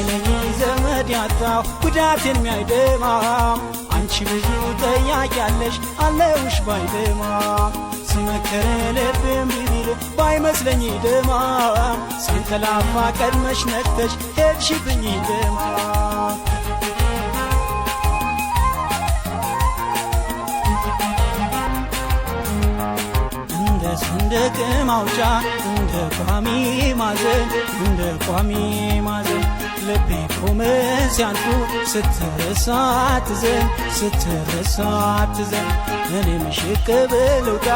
ነኝ ዘመድ ያጣው ጉዳቴን የሚያይደማ አንቺ ብዙ ጠያቂያለሽ አለውሽ ባይደማ ስመከረ ልቤም ቢል ባይመስለኝ ደማ ሳንከላፋ ቀድመሽ ነቅተሽ ሄድሽብኝ ደማ ሰንደቅ ማውጫ እንደ ቋሚ ማዘን እንደ ቋሚ ማዘን ልቤ ቆመ ሲያልፉ ስትረሳት ዘን ስትረሳት ዘን እኔም ሽቅብ ልውጣ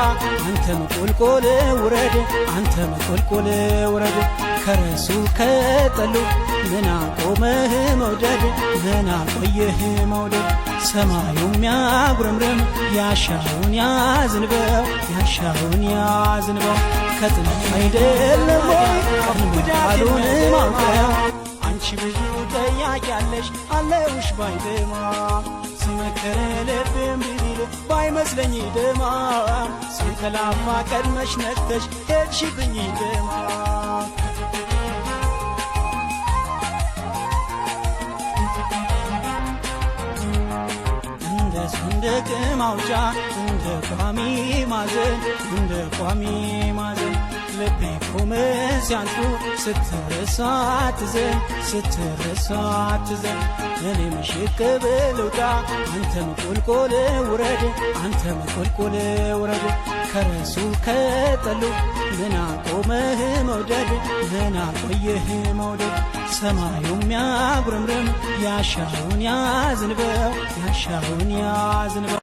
አንተም ቁልቁል ውረድ አንተም ቁልቁል ውረድ ከረሱ ከጠሉ ምን አቆመህ መውደድ ምን አቆየህ መውደድ ሰማዩም ያጉረምርም ያሻውን ያዝንበው ያሻውን ያዝንበው ከጥንት አይደለም ወይ ጉዳቱን ማውቀው አንቺ ብዙ ጠያቂያለሽ አለውሽ ባይደማ ስመከረ ልቤም ቢል ባይመስለኝ ደማ ሳንከላፋ ቀድመሽ ነቅተሽ ሄድሽብኝ ደማ ሰንደቅ ማውጫ እንደ ቋሚ ማዘን እንደ ቋሚ ማዘን ልቤ ቆመ ሲያልፉ ስትረሳት ዘን ስትረሳት ዘን እኔም ሽቅብ ልውጣ አንተም ቁልቁል ውረድ አንተም ቁልቁል ውረድ ከረሱ ከጠሉ ምን አቆመህ መውደድ ምን አቆየህ መውደድ ሰማዩም ያጉረምርም ያሻውን ያዝንበው ያሻውን ያዝንበው